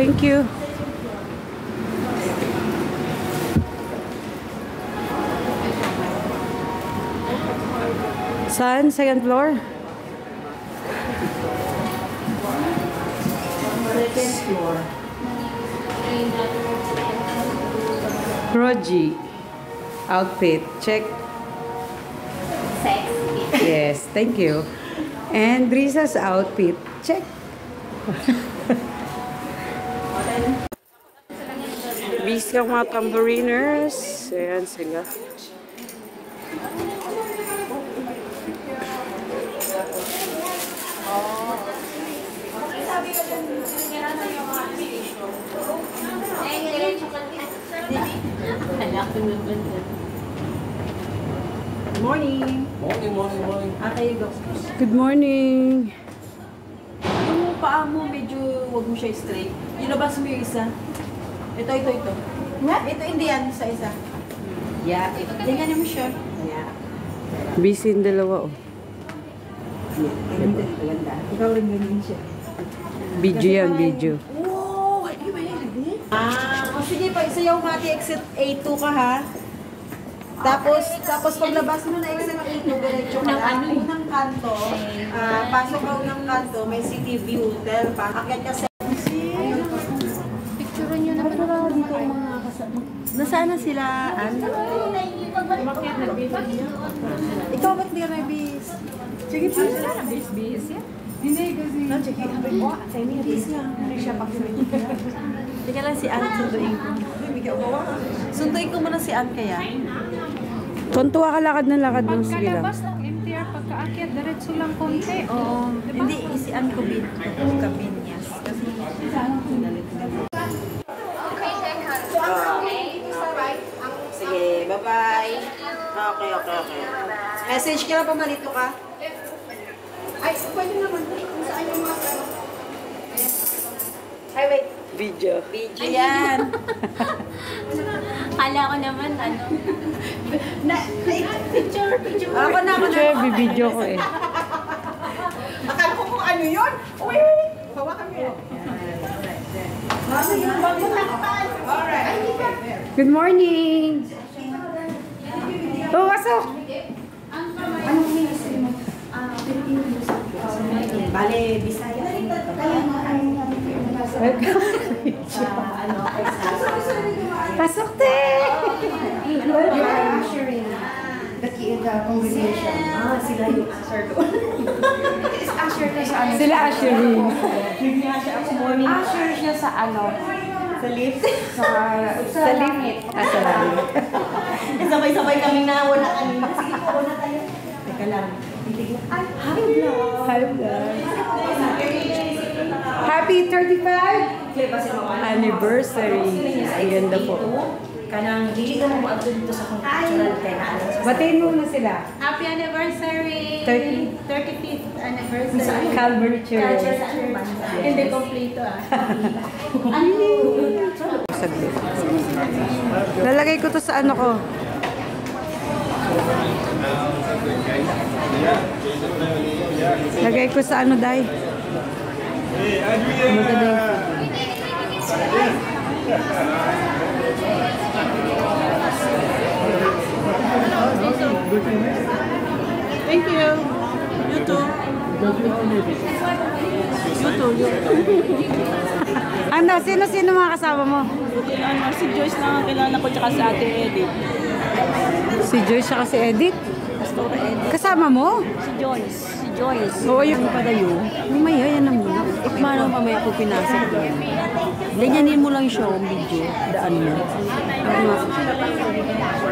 Thank you. Saan? Second floor? Second floor. Roji. Outfit. Check. Sexy. Yes, thank you. And Risa's outfit. Check. Busy ang mga tambouriners. Ayan sila. Morning. Morning. Kayo go. Good morning. Yung paa mo, medyo wag mo siya straight. Ilabas mo yung isa. Ito. What? Ito, hindi yan. Isa. Yeah. Ganyan mo siya. Yeah. Busy yung dalawa, oh. Ganda. Ikaw rin ganyan siya. Video yan, video. Wow! Hindi ba yan? Sige pa. Isayaw mati exit A2 ka ha. Tapos paglabas mo na exit A2, diretso ka lang. Unang kanto, pasok ka unang kanto, may city view hotel pa. Akyat ka sa... Picture nyo naman ako dito ang mga kasama. Nasaan na sila? Ikaw ba't di ka may bis? Sige, bis. Wala na bis yan. Hindi kasi... Sige, bis nga. Hindi siya pakisulit. Teka lang si Ann, sunduin ko. Sunduin ko muna si Ann kaya. Tontuwa ka lakad ng lakad mo. Sige lang. Pagkalabas ng MTR, pagkaakyat, diretso lang konti. Oo. Hindi, si Ann ko bin. Kabin, yes. Kasi galit. Sige, bye-bye. Okay. Message ka na pa, malito ka. Ay, pwede naman. Kung saan yung mga ano. Ay, wait. Video. Video yan. Kala ko naman, ano. Picture. Ako na. Picture, bibidyo ko eh. Akala ko kung ano yun. Uy, hawakan mo yan. Alright. Good morning! Oh, pasok! Anong ministry mo? Filipino music. Bale, Bisaya. Kaya nga, Pasok, te! You are ushering the congregation. Sila yung answer doon. Usher ka sa ano? Sila Asherin. Bigla siya ako morning. Usher siya sa ano? Sa lift. Sa langit. Sa langit. Sabay-sabay kaming nawala kanina. Sige po, wala tayo. Teka lang. Ay, hi vlog. Hi, vlog. Happy 35th anniversary. Ang ganda po. Kanang dili ka mo adto dito sa cultural kay na. Batiin mo na sila. Happy anniversary! 35th anniversary. Calvary Church. Hindi kompleto Saglit. Lalagay ko to sa ano ko. Lagay ko sa ano, Day. Maganda yung Thank you. You too. Ano, sino mga kasama mo? Si Joyce lang ang kilala ko tsaka si Ate Edith. Si Joyce siya kasi Edith. Pastora Edith. Kasama mo? Si Joyce. Oo, yung padayo. Mamaya, yan na muna. Ikmano mamaya ko pinasok yan. Ganyanin mo lang siya ang video. Daan mo.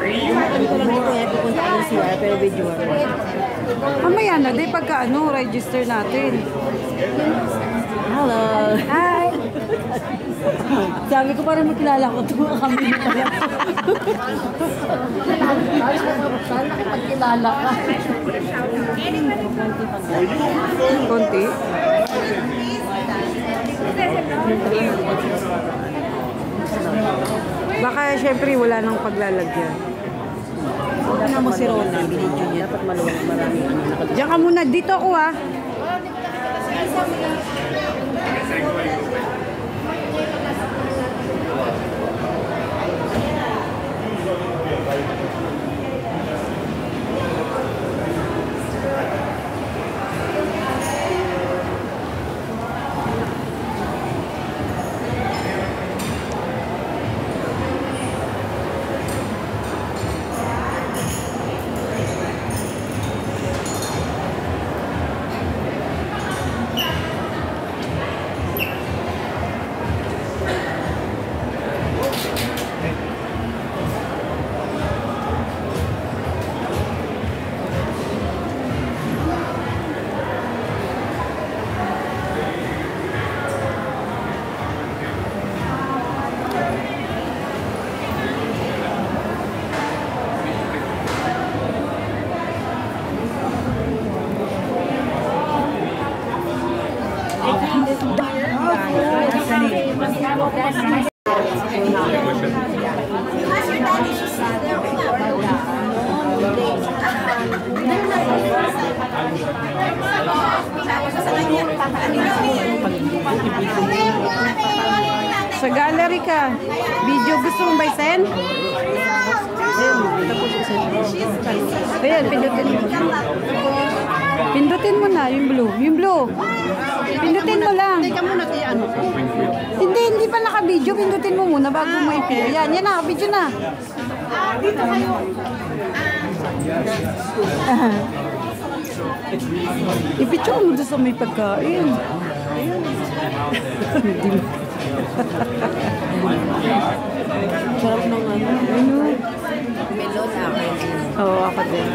Dumating ko lang dito, pupunta ka ng CR, pero video ako. Mamaya na, day pagka ano, register natin. Hello. Hi! Sabi ko parang makilala ko ito kami pala. Parang nakipagkilala ka. Konti. Baka syempre wala nang paglalagyan. Wala na mo si Rona, binidyo niya. Dapat maluwag marami. Diyan ka muna. Dito ako ah. Sa gallery ka. Video gusto mo ba i-send? Ayan, pindutin mo. Pindutin mo na, yung blue. Yung blue. Pindutin mo lang. Hindi pa naka-video. Pindutin mo muna bago mo i-video. Yan na, video na. Dito kayo. I-picture mo doon sa may pagkain. Sarap ng ano. Melon akin. Oo, ako din.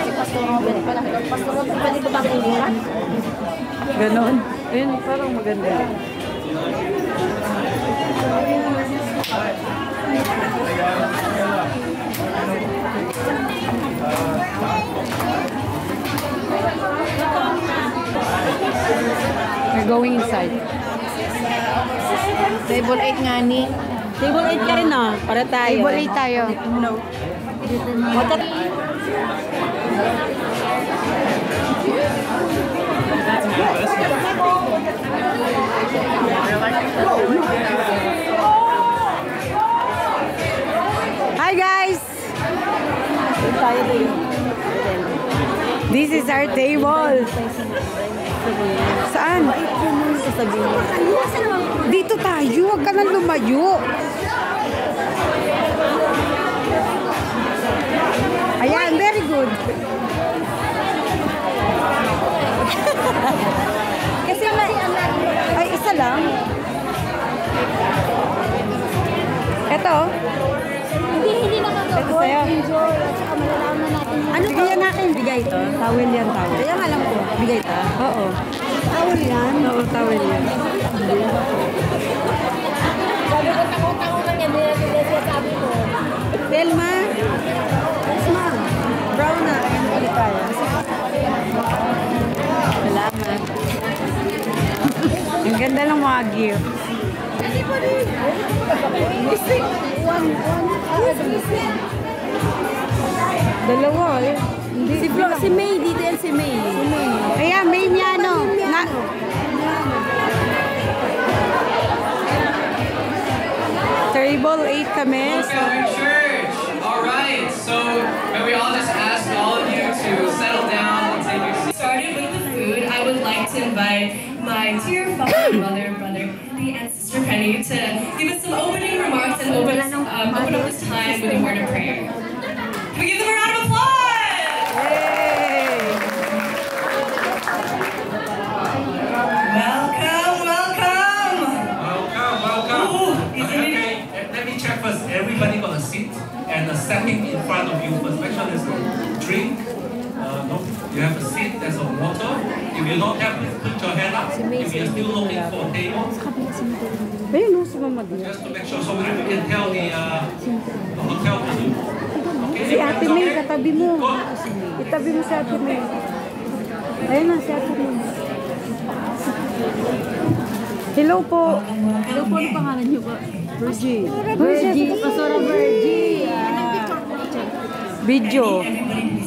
Si Pastor Robert pala. Pastor Robert pa dito ba kaya? Ganon. Ayun, parang maganda. We're going inside. Table 8 nga ni. Table 8 ka rin para tayo. Table 8 tayo. No. Hi guys! This is our table. Saan? Dito tayo. Huwag ka nang lumayo. Ayan, very good. Kasi ay, isa lang. Ito. Hindi nakagawa. Ito sa'yo. Enjoy. At saka malalaman natin. Ano ba yan natin? Bigay ito. Towel yan, towel. Kaya nga alam ko. Bigay ta. Oo. Tawal yan. Oo, towel yan. Sabi ko, takot-takot lang yan. Hindi sabi ko. Telma. Telma. Brown na. Hindi tayo. Salamat. Ang ganda ng mga gift. Dalawa eh. Hindi. Si May. Dito yan si May. Ayan, May Miano. Table 8 kami. Church. All right. So, may we all just ask all of you to settle down and take your seats. Started with the food, I would like to invite my dear father, mother, brother, Andy, and sister Penny to give us some opening remarks and open up this time with a word of prayer. Can we give them a round of applause? Welcome, welcome. Welcome. Ooh, isn't it? Okay, let me check first. Everybody got a seat and a setting in front of you first. Make sure there's a drink. No, you have a seat. There's a water. If you don't have, please put your hand up. If you're still looking for a table, Ayun, si Mama din. just to make sure, so we can tell the hotel to do. Okay. Si Ate May, katabi mo. Itabi mo si Ate May. Ayun na, si Ate May. Hello po. Ano po ang pangalan niyo ba? Virgie. Virgie. Pastora Virgie. Video. Can everybody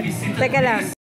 be seated, Teka lang. please?